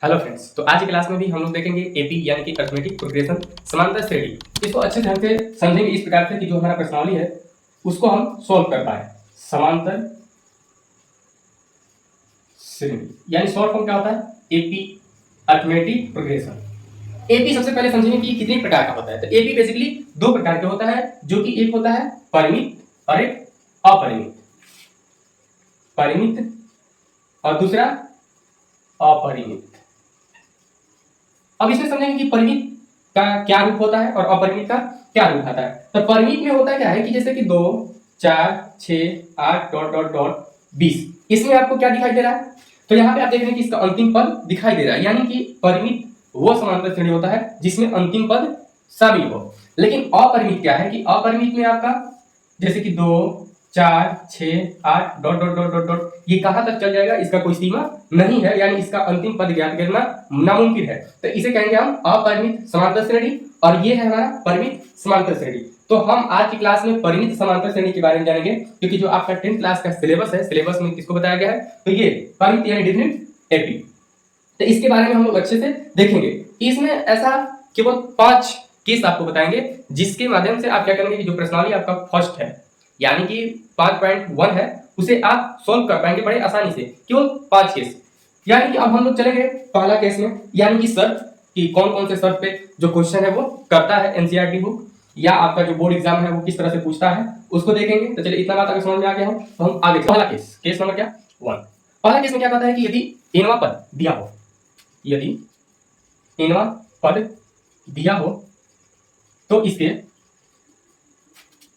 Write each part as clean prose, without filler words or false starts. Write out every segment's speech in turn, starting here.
Hello friends, तो आज की क्लास में भी हम लोग देखेंगे एपी यानी कि अरिथमेटिक प्रोग्रेशन समांतर श्रेणी। इसको अच्छे ढंग से समझेंगे इस प्रकार से कि जो हमारा प्रश्नावली है उसको हम सोल्व कर पाए। समांतर श्रेणी यानी शॉर्ट फॉर्म क्या होता है? AP arithmetic progression. एपी सबसे पहले समझेंगे कि कितने प्रकार का होता है। तो एपी बेसिकली दो प्रकार के होता है, जो कि एक होता है परिमित और एक अपरिमित। परिमित और दूसरा अपरिमित। अब इसमें समझेंगे कि परिमित का क्या रूप होता है और अपरिमित का क्या रूप होता है। तो परिमित में होता क्या है कि जैसे कि 2, 4, 6, 8 डॉट डॉट डॉट 20, इसमें आपको क्या दिखाई दे रहा है? तो यहाँ पे आप देख रहे हैं कि इसका अंतिम पद दिखाई दे रहा है, यानी कि परिमित वो समांतर श्रेणी होता है जिसमें अंतिम पद शामिल हो। लेकिन अपरिमित क्या है कि अपरिमित में आपका जैसे कि 2, 4, 6, 8 dot dot dot dot dot ये कहां तक चल जाएगा, इसका कोई सीमा नहीं है, यानी इसका अंतिम पद ज्ञात करना नामुमकिन है। तो इसे कहेंगे हम अपरिमित समांतर श्रेणी, और ये है हमारा परिमित समांतर श्रेणी। तो हम आज की क्लास में परिमित समांतर श्रेणी के बारे में जानेंगे, क्योंकि जो आपका 10th क्लास का सिलेबस है, सिलेबस में किसको बताया गया है? तो ये परिमित यानी डिफिनिट एपी। तो इसके बारे में हम लोग अच्छे से देखेंगे। इसमें ऐसा केवल 5 केस आपको बताएंगे, जिसके माध्यम से आप क्या करेंगे कि जो प्रश्नावली आपका फर्स्ट है यानी कि 5.1 है, उसे आप सोल्व कर पाएंगे बड़े आसानी से, केवल 5 केस। यानी कि अब हम लोग चलेंगे पहला केस में, यानी कि शर्त कि कौन कौन से शर्त पे जो क्वेश्चन है वो करता है एनसीईआरटी बुक, या आपका जो बोर्ड एग्जाम है वो किस तरह से पूछता है उसको देखेंगे। तो चलिए इतना बात अगर समझ में आ गया हो तो हम आगे पहला केस, केस नंबर क्या 1। पहला केस में क्या कहता है कि यदि एनवा पद दिया हो, यदि एनवा पद दिया हो तो इसके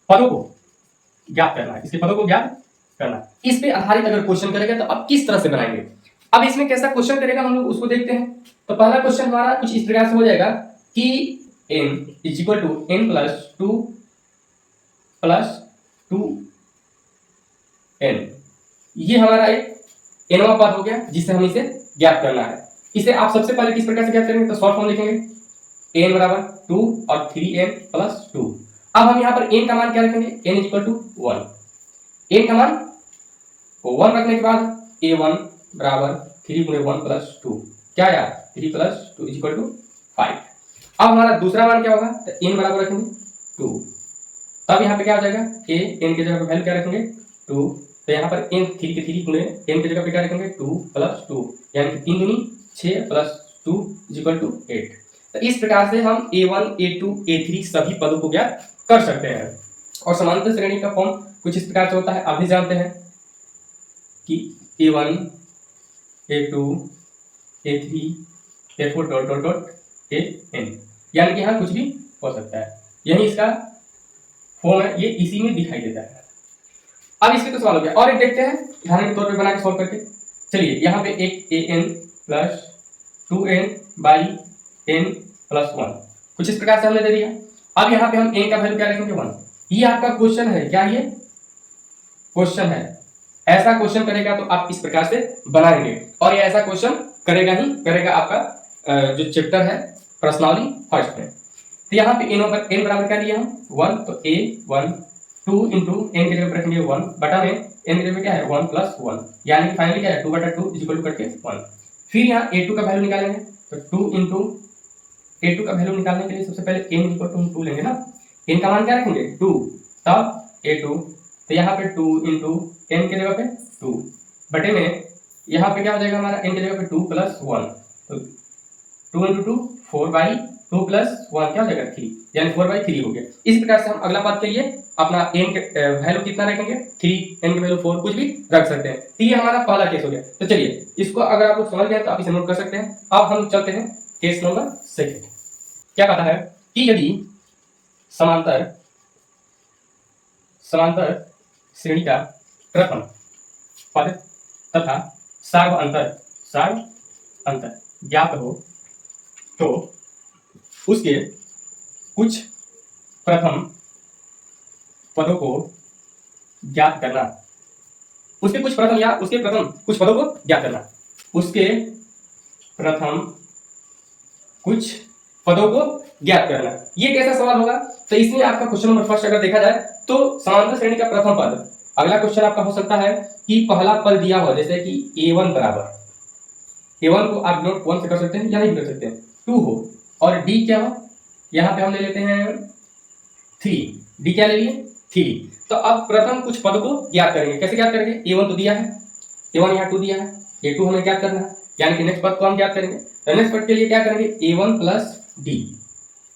पदों को ज्ञात करना है, इसके पदों को ज्ञात करना है। इस पे आधारित अगर क्वेश्चन करेगा तो अब किस तरह से बनाएंगे। अब इसमें कैसा क्वेश्चन करेगा हम लोग उसको देखते हैं। तो पहला क्वेश्चन हमारा कुछ इस प्रकार से हो जाएगा कि n is equal to n plus two n। ये हमारा एक nवा पद हो गया जिससे हम इसे ज्ञात करना है। इसे आप सबसे पहले किस प्रकार से ज्ञात करेंगे? तो शॉर्ट फॉर्म लिखेंगे n बराबर 2 और 3n प्लस 2। अब हम यहाँ पर n का मान क्या रखेंगे? n is equal to 1। n का मान 1 रखने के बाद a1 बराबर 3 गुणे 1 प्लस 2, क्या आया? 3 प्लस 2 इज इक्वल टू 5। अब हमारा दूसरा मान क्या होगा? तो n बराबर रखेंगे 2। तब यहाँ पे क्या हो जाएगा? a n की जगह पे वैल्यू क्या रखेंगे? 2। तो यहाँ पर n 3 के 3 गुणे n की जगह पे क्या रखेंगे? 2 प्लस 2, यानी कि 3 दूनी 6 प्लस 2 इज इक्वल टू 8। तो इस प्रकार से हम a1 a2 a3 सभी पदों को ज्ञात कर सकते हैं। और समांतर श्रेणी का फॉर्म कुछ इस प्रकार से होता है, आप भी जानते हैं कि a1 a2 a3 a4 dot dot dot an, यानी कि यहाँ कुछ भी हो सकता है। यही इसका फॉर्म है, ये इसी में दिखाई देता है। अब इसके तो सवाल हो गया, और एक देखते हैं उदाहरण के तौर पे बना के सॉल्व करके। चलिए यहाँ पे एक an plus 2n by n plus 1 कुछ इस प्रकार से हमने दे दिया। अब यहाँ पे हम n का वैल्यू क्या रखेंगे? 1। ये आपका क्वेश्चन है, क्या ये क्वेश्चन है? ऐसा क्वेश्चन करेगा तो आप इस प्रकार से बनाएंगे, और ये ऐसा क्वेश्चन करेगा ही करेगा आपका जो चैप्टर है प्रश्नावली फर्स्ट में। तो यहाँ पे n बराबर क्या लिया हम? 1। तो a1 2 इंटू n की जगह पर रखेंगे 1 बटा में n की जगह क्या है? 1 प्लस 1, यानी कि फाइनली क्या है? 2 बटा 2 इज इक्वल टू करके 1। फिर यहाँ a2 का वैल्यू निकालेंगे, तो 2 इंटू a2 का वैल्यू निकालने के लिए सबसे पहले n इक्वल टू हम 2 लेंगे ना। n का मान क्या रखेंगे? 2, तब a2। तो यहाँ पे 2 इंटू n की जगह पे 2 बटे में यहाँ पे क्या हो जाएगा हमारा? n की जगह पे 2 प्लस 1, तो 2 इंटू 2 4 बाई 2 प्लस 1 क्या हो जाएगा? 3, यानी 4 बाई 3 हो गया। इस प्रकार से हम अगला बात के लिए अपना n के वैल्यू कितना रखेंगे? 3, n की वैल्यू 4 कुछ भी रख सकते हैं। तो ये हमारा पहला केस हो गया। तो चलिए इसको अगर आप लोग समझ गए तो आप इसे नोट कर सकते हैं। अब हम चलते हैं केस नंबर 2। क्या कहता है कि यदि समांतर श्रेणी का प्रथम पद तथा सार्व अंतर ज्ञात हो तो उसके कुछ प्रथम पदों को ज्ञात करना, उसके कुछ प्रथम या उसके प्रथम कुछ पदों को ज्ञात करना, उसके प्रथम कुछ पदों को ज्ञात करना। ये कैसा सवाल होगा? तो इसमें आपका क्वेश्चन नंबर फर्स्ट अगर देखा जाए तो समांतर श्रेणी का प्रथम पद, अगला क्वेश्चन आपका हो सकता है कि पहला पद दिया हुआ जैसे कि a1 बराबर A1 को आप नोट 1 से कर सकते हैं या नहीं कर सकते हैं, 2 हो, और D क्या हो, यहाँ पे हम ले लेते हैं 3, D क्या ले लिए 3। तो अब प्रथम कुछ पद को ज्ञात करेंगे। कैसे ज्ञात करेंगे, A1 तो दिया है, A1 यहाँ 2 दिया है, A2 हमें ज्ञात करना है, यानी कि नेक्स्ट पद को हम ज्ञात करेंगे। तो नेक्स्ट पद के लिए क्या करेंगे, A1 plus D,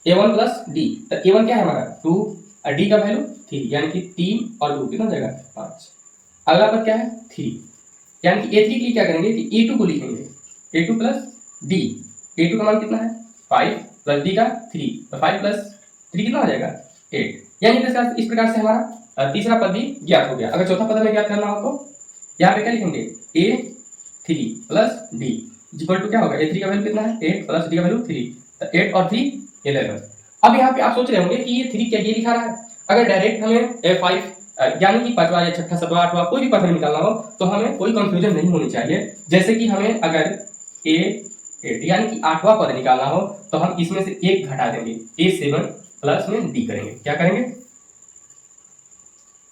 A1 plus D। तो A1 क्या है हमारा 2 और D का वैल्यू 3, यानी कि 3 और 2 कितना हो जाएगा 5। अगला पद क्या है 3, यानी कि A3 के लिए क्या करेंगे कि A2 को लिखेंगे, A2 प्लस D, A2 का मान कितना है 5 प्लस D का 3, तो 5 प्लस 3 कितना हो जाएगा 8। यानी कि इस प्रकार से हमारा तीसरा पद भी ज्ञात हो गया। अगर चौथा पद हमें ज्ञात करना हो तो यहाँ पे क्या लिखेंगे, A3 plus D equal to क्या होगा, A3 का वैल्यू कितना है 8 प्लस D का वैल्यू 3, तो 8 और 3 11। अब यहाँ पे आप सोच रहे होंगे कि ये 3 क्या ये लिखा रहा है। अगर डायरेक्ट हमें 5 यानी कि पांचवा या छठा सातवां आठवां कोई भी पद हमें निकालना हो तो हमें कोई कंफ्यूजन नहीं होनी चाहिए। जैसे कि हमें अगर A8 यानी कि आठवां पद निकालना हो तो हम इसमें से एक घटा देंगे, A7 प्लस में D करेंगे। क्या करेंगे,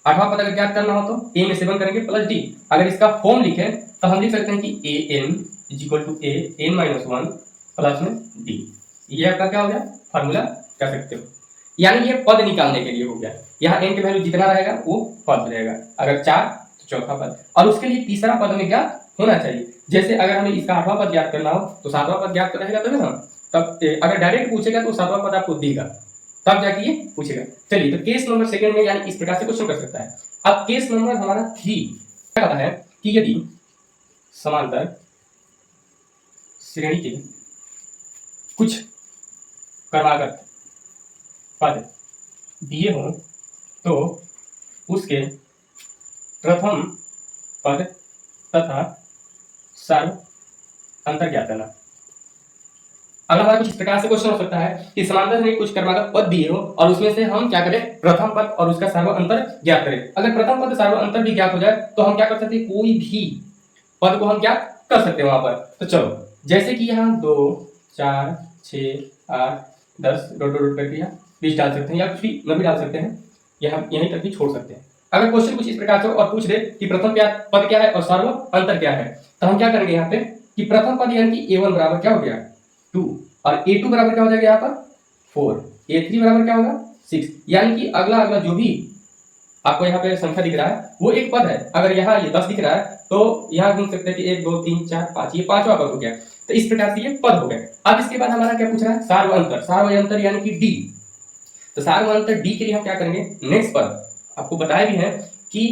आठवां पद अगर ज्ञात करना हो तो A में 7 करेंगे प्लस D। अगर इसका फॉर्म लिखें तो हम लिख सकते हैं कि AN equal to AN-1 plus में D। ये आपका क्या हो गया, फार्मूला कर सकते हो। यानी ये पद निकालने के लिए हो गया। यहाँ n के वैल्यू जितना रहेगा वो पद रहेगा, अगर 4 तो चौथा पद, और उसके लिए तीसरा पद में क्या होना चाहिए। जैसे अगर हमें इसका आठवां पद ज्ञात करना हो तो सातवां पद ज्ञात रहेगा तभी ना, तब अगर डायरेक्ट पूछेगा तो सातवां पद आपको देगा तब जाके ये पूछेगा। चलिए, तो केस नंबर सेकंड में यानी इस प्रकार से क्वेश्चन कर सकता है। अब केस नंबर हमारा 3 क्या कहता है कि यदि समांतर श्रेणी के कुछ क्रमागत पद दिए हों तो उसके प्रथम पद तथा सर्व अंतर ज्ञात करना। अगर हमारा कुछ इस प्रकार से क्वेश्चन हो सकता है कि समांतर श्रेणी कुछ क्रमागत पद दिए हो और उसमें से हम क्या करें, प्रथम पद और उसका सर्व अंतर ज्ञात करें। अगर प्रथम पद सर्व अंतर भी ज्ञात हो जाए तो हम क्या कर सकते हैं, कोई भी पद को हम क्या कर सकते हैं वहां पर। तो चलो, जैसे कि यहाँ 2 4 6 8 10 डॉट डॉट करके यहाँ 20 डाल सकते हैं या कुछ भी न भी डाल सकते हैं, यहाँ यहीं तक भी छोड़ सकते हैं। अगर क्वेश्चन कुछ इस प्रकार से और पूछ दे कि प्रथम पद क्या है और सर्व अंतर क्या है, तो हम क्या करेंगे यहाँ पे कि प्रथम पद यानी कि A1 बराबर क्या हो गया 2 और A2 बराबर क्या हो जाएगा यहाँ पर 4, A3 बराबर क्या होगा 6। यानी कि अगला अगला जो भी आपको यहाँ पे संख्या दिख रहा है वो एक पद है। अगर यहाँ ये 10 दिख रहा है तो यहाँ गिन सकते हैं कि 1 2 3 4 5, ये पांचवा पद हो गया। तो इस प्रकार से ये पद हो गए। अब इसके बाद हमारा क्या पूछ रहा है, सार्व अंतर। सार्व अंतर यानी कि D। तो सार्व अंतर D के लिए हम क्या करेंगे, नेक्स्ट पद आपको बताया भी है कि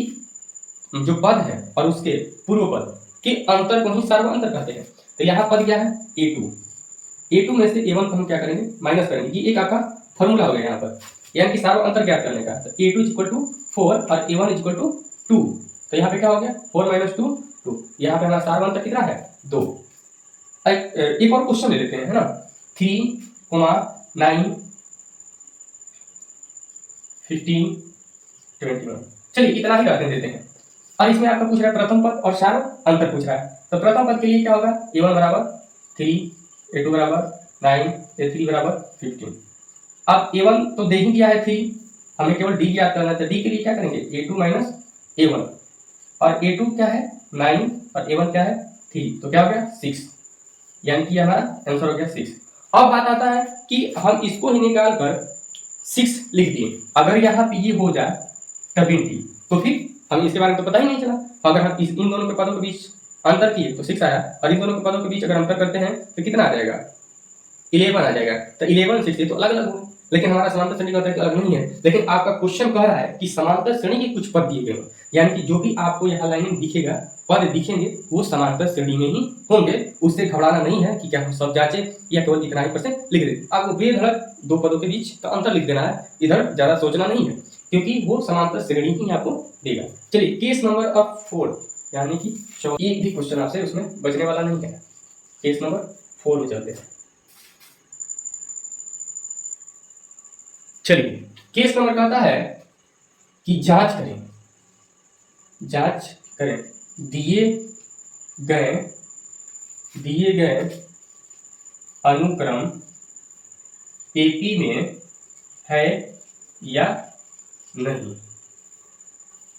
जो पद है और उसके पूर्व पद के अंतर को ही सार्व अंतर कहते हैं। तो यहाँ पद क्या है A2 में से A1 को हम क्या करेंगे, माइनस करेंगे। ये एक आपका फॉर्मूला हो गया यहाँ पर, यानी कि सार्व अंतर ज्ञात करने का। तो A2 इक्वल टू 4 और A1 इक्वल टू 2। तो यहाँ पे क्या हो गया 4 माइनस 2 2। यहाँ पे हमारा सार्व अंतर कितना है 2। एक और क्वेश्चन ले लेते हैं, है ना, 3, 9, 15, 21। चलिए इतना ही रहने देते हैं। और इसमें आपका पूछ रहा है प्रथम पद और सार्व अंतर पूछ रहा है। तो प्रथम पद के लिए क्या होगा, A1 बराबर 3, A2 बराबर 9, A3 बराबर 15। अब A1 तो दे ही दिया है 3, हमें केवल D ज्ञात करना है। तो D के लिए क्या करेंगे A2 माइनस A1, और A2 क्या है 9 और A1 क्या है 3, तो क्या हो गया 6। यानी कि हमारा आंसर हो गया 6। अब बात आता है कि हम इसको ही निकाल कर 6 लिख दिए। अगर यहाँ पे ये हो जाए 20 तो फिर हमें इसके बारे में तो पता ही नहीं चला। अगर हम इन दोनों के पदों के बीच अंतर किए तो 6 आया, और इन दोनों के पदों के बीच अगर अंतर करते हैं तो कितना आ जाएगा 11 आ जाएगा। तो 11 6 तो अलग अलग होंगे, लेकिन हमारा समांतर श्रेणी का होता है कि अलग नहीं है। लेकिन आपका क्वेश्चन कह रहा है कि समांतर श्रेणी के कुछ पद दिए गए, यानी कि जो भी आपको यहाँ लाइन दिखेगा पद दिखेंगे वो समांतर श्रेणी में ही होंगे। उससे घबराना नहीं है कि क्या हम सब जांचे या केवल इतना ही % लिख दें। आपको बेधड़क दो पदों के बीच का अंतर लिख देना है, इधर ज्यादा सोचना नहीं है क्योंकि वो समांतर श्रेणी ही आपको देगा। चलिए केस नंबर अब 4 यानी कि एक भी क्वेश्चन आपसे उसमें बचने वाला नहीं है। केस नंबर 4 में चलते हैं। चलिए केस नंबर कहता है कि जांच करें दिए गए अनुक्रम पेपी में है या नहीं।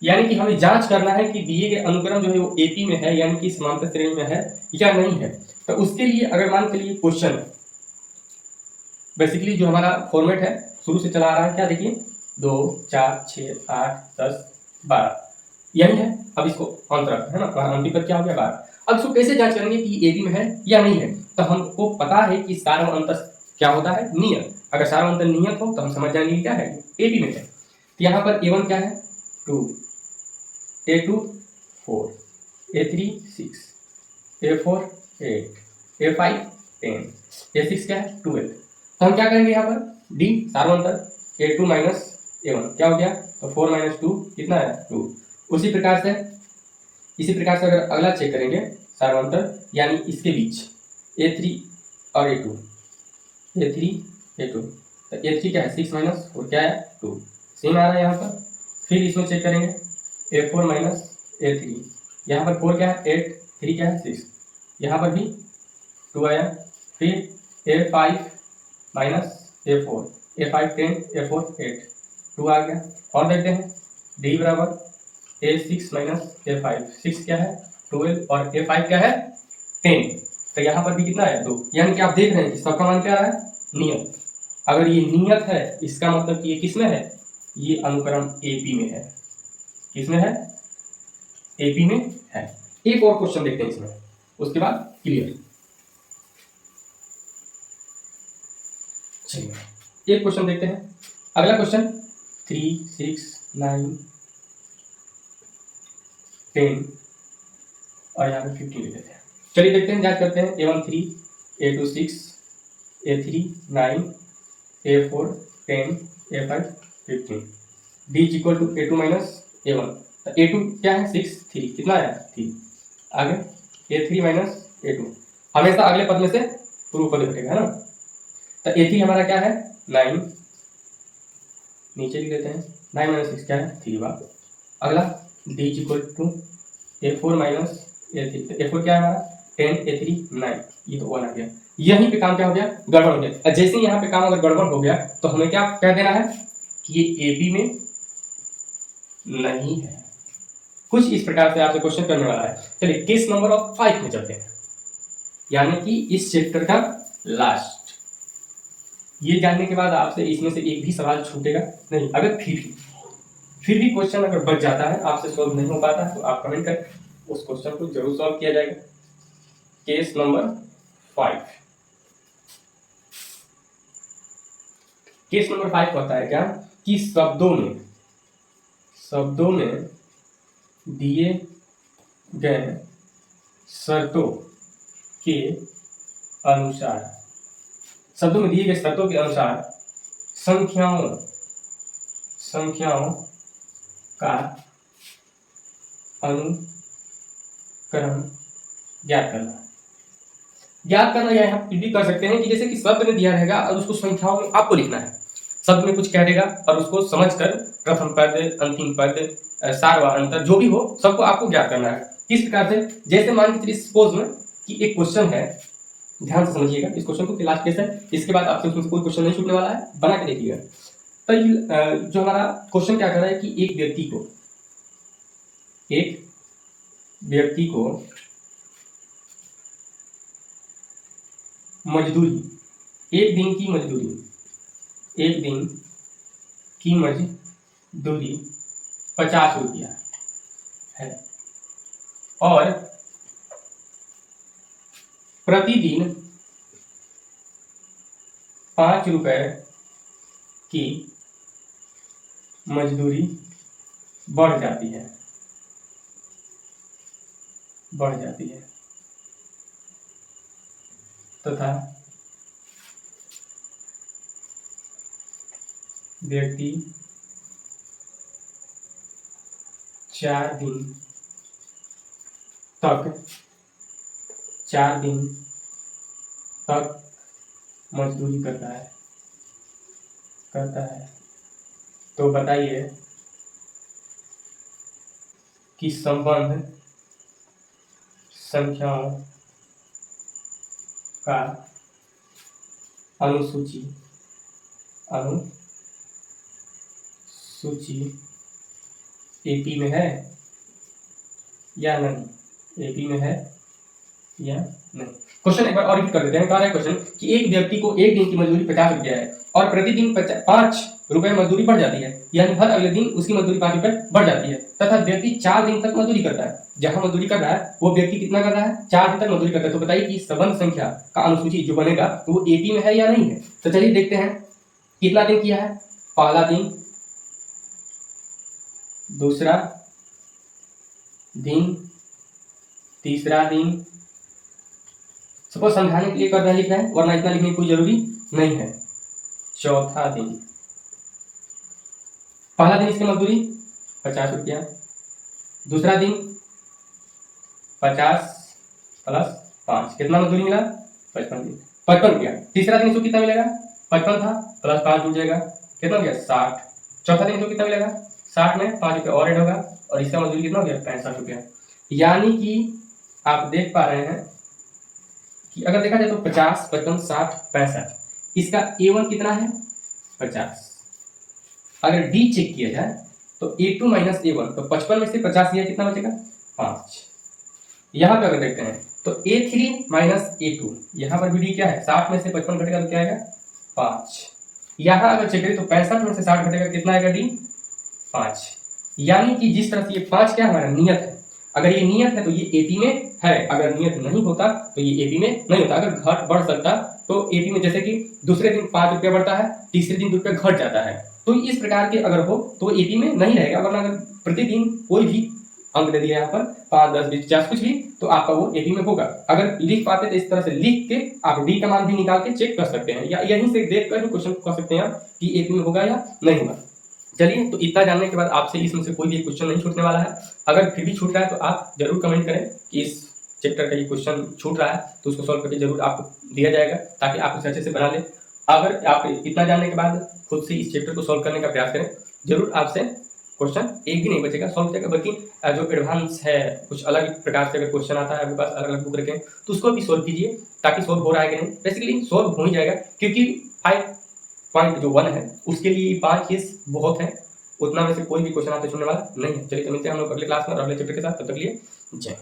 यानी कि हमें जांच करना है कि दिए गए अनुक्रम जो है वो एपी में है, यानी कि समांतर श्रेणी में है या नहीं है। तो उसके लिए अगर मान के लिए क्वेश्चन बेसिकली जो हमारा फॉर्मेट है शुरू से चला आ रहा है, क्या देखिए 2 4 6 8 10 12 यही है। अब इसको अंत रखते हैं ना, अंतिम पर क्या हो गया 12। अब इसको कैसे जांच करेंगे कि एबी में है या नहीं है। तो हमको पता है कि सार्व अंतर क्या होता है, नियत। अगर सार्व अंतर नियत हो तो हम समझ जाएंगे क्या है, एबी में है। तो यहाँ पर A1 क्या है 2, A2 4, A3 6, A4 8, A5 10, A6 क्या है 12। तो हम क्या करेंगे यहाँ पर डी सार्वंतर A2 माइनस A1 क्या हो गया, तो 4 माइनस 2 कितना है 2। इसी प्रकार से अगर अगला चेक करेंगे सार्वंतर यानी इसके बीच A3 और A2, A3 A2, तो A3 क्या है 6 माइनस 4 क्या है 2, सेम आ रहा है यहाँ पर। फिर इसमें चेक करेंगे A4 माइनस A3, यहाँ पर 4 क्या है 8, 3 क्या है 6, यहाँ पर भी 2 आया। फिर A5 minus A4, A5 10, A4 8, 2 आ गया। और देखते हैं D बराबर A6 माइनस A5, 6 क्या है 12 और A5 क्या है 10। तो यहाँ पर भी कितना है 2, यानी कि आप देख रहे हैं कि सबका मान क्या है नियत। अगर ये नियत है इसका मतलब कि ये किस में है, ये अनुक्रम AP में है। किस में है, AP में है। एक और क्वेश्चन देखते हैं इसमें, उसके बाद क्लियर। चलिए एक क्वेश्चन देखते हैं। अगला क्वेश्चन 3 6 9 10 और यहाँ पे 50 ले लेते हैं। चलिए देखते हैं, जांच करते हैं A1 3, A2 6, A3 9, A4 10, A5 15, D is equal to A2 minus A1। तो A2 क्या है 6, 3 कितना है 3, आगे A3 माइनस A2, हमेशा अगले पद में से पूर्व पद घटेगा है ना। तो A3 हमारा क्या है 9, नीचे लिख देते हैं 9 माइनस 6 क्या है 3 बार। अगला D is equal to A4 minus A3, तो A4 क्या है हमारा 10, A3 9, ये तो 1 आ गया। यहीं पे काम क्या हो गया, गड़बड़ हो गया। जैसे ही यहाँ पे काम अगर गड़बड़ हो गया तो हमें क्या कह देना है कि ये एबी में नहीं है। कुछ इस प्रकार से आपसे क्वेश्चन करने वाला है। चलिए केस नंबर 5 में चलते हैं, यानी कि इस चैप्टर का लास्ट। ये जानने के बाद आपसे इसमें से एक भी सवाल छूटेगा नहीं। अगर फिर भी क्वेश्चन अगर बच जाता है, आपसे सॉल्व नहीं हो पाता है, तो आप कमेंट करें, उस क्वेश्चन को जरूर सॉल्व किया जाएगा। Case number 5। केस नंबर 5 कहता है क्या कि शब्दों में दिए गए शर्तों के अनुसार संख्याओं का अनुक्रम ज्ञात करना या आप भी कर सकते हैं कि जैसे कि शब्द में दिया रहेगा और उसको संख्याओं में आपको लिखना है। शब्द में कुछ कह देगा और उसको समझकर प्रथम पद, अंतिम पद, सार व अंतर जो भी हो सबको आपको ज्ञात करना है। किस प्रकार से, जैसे मान के चलिए सपोज में कि एक क्वेश्चन है, ध्यान से समझिएगा इस क्वेश्चन को, लास्ट केस है, इसके बाद आपसे उसमें कोई क्वेश्चन नहीं छूटने वाला है, बना के देखिएगा। तो जो हमारा क्वेश्चन क्या कर रहा है कि एक व्यक्ति को मजदूरी, एक दिन की मजदूरी 50 रुपया है और प्रतिदिन 5 रुपए की मजदूरी बढ़ जाती है तथा व्यक्ति 4 दिन तक मजदूरी करता है। तो बताइए कि संबंध संख्याओं का अनुसूची एपी में है या नहीं, एपी में है या नहीं। क्वेश्चन एक बार और रिपीट कर देते हैं। कह रहा है क्वेश्चन कि एक व्यक्ति को एक दिन की मजदूरी 50 रुपया है और प्रतिदिन 5 रुपए मजदूरी बढ़ जाती है, यानी हर अगले दिन उसकी मजदूरी 5 रुपए बढ़ जाती है, तथा व्यक्ति 4 दिन तक मजदूरी करता है। जहां मजदूरी कर रहा है वो व्यक्ति कितना कर रहा है, 4 दिन तक मजदूरी करता है। तो बताइए कि संबंध संख्या का अनुसूची जो बनेगा वो एपी में है या नहीं है। तो चलिए देखते हैं कितना दिन किया है। पहला दिन, दूसरा दिन, तीसरा दिन, सपोज समझाने के लिए कर रहे हैं लिख रहे हैं, वरना इतना लिखने की कोई जरूरी नहीं है। चौथा दिन, पहला दिन इसकी मजदूरी 50 रुपया, दूसरा दिन 50 प्लस 5 कितना मजदूरी मिला, 55 रुपया। तीसरा दिन इसको कितना मिलेगा, 55 था प्लस 5 जुड़ जाएगा, कितना हो गया 60। चौथा दिन इसको कितना मिलेगा, 60 में 5 रुपया और ऐड होगा और इसका मजदूरी कितना हो गया 65 रुपया। यानी कि आप देख पा रहे हैं कि अगर देखा जाए तो 50, 55, 60, 65, इसका A1 कितना है 50। अगर D चेक किया जाए तो A2 माइनस A1, तो 55 में से 50 लिया कितना बचेगा 5। यहां पे अगर देखते हैं तो A3 माइनस A2, यहां पर भी D क्या है 60 में से 55 घटेगा तो क्या आएगा 5। यहां अगर चेक करें तो 65 में से 60 घटेगा कितना आएगा D 5। यानी कि जिस तरह से ये 5 क्या हमारा नियत है, अगर ये नियत है तो ये एपी में है, अगर नियत नहीं होता तो ये एपी में नहीं होता। अगर घट बढ़ सकता तो एपी में, जैसे कि दूसरे दिन 5 रुपया बढ़ता है, तीसरे दिन 2 रुपया घट जाता है, तो इस प्रकार के अगर हो तो एपी में नहीं रहेगा। वरना अगर प्रतिदिन कोई भी अंक दे दिया यहाँ पर 5, 10, 20, 50 कुछ भी, तो आपका वो एपी में होगा। अगर लिख पाते तो इस तरह से लिख के आप डी का मान भी निकाल के चेक कर सकते हैं, या यहीं से देख कर भी क्वेश्चन कर सकते हैं आप कि एपी में होगा या नहीं होगा। चलिए, तो इतना जानने के बाद आपसे इसमें से कोई भी क्वेश्चन नहीं छूटने वाला है। अगर फिर भी छूट रहा है तो आप जरूर कमेंट करें कि इस चैप्टर का ये क्वेश्चन छूट रहा है, तो उसको सॉल्व करके जरूर आपको दिया जाएगा, ताकि आप उसे अच्छे से बना लें। अगर आप इतना जानने के बाद खुद से इस चैप्टर को सॉल्व करने का प्रयास करें, जरूर आपसे क्वेश्चन एक भी नहीं बचेगा, सॉल्व हो जाएगा। बल्कि जो एडवांस है, कुछ अलग प्रकार से अगर क्वेश्चन आता है आपके पास अलग अलग बुक रखें, तो उसको भी सॉल्व कीजिए, ताकि सॉल्व हो रहा है कि नहीं। बेसिकली सॉल्व हो ही जाएगा, क्योंकि 5.1 है उसके लिए 5 केस बहुत है, उतना में से कोई भी क्वेश्चन आपसे छूटने वाला नहीं है। चलिए, तो मिलते हैं हम लोग अगले क्लास में और अगले चैप्टर के साथ। तब तक के लिए जय।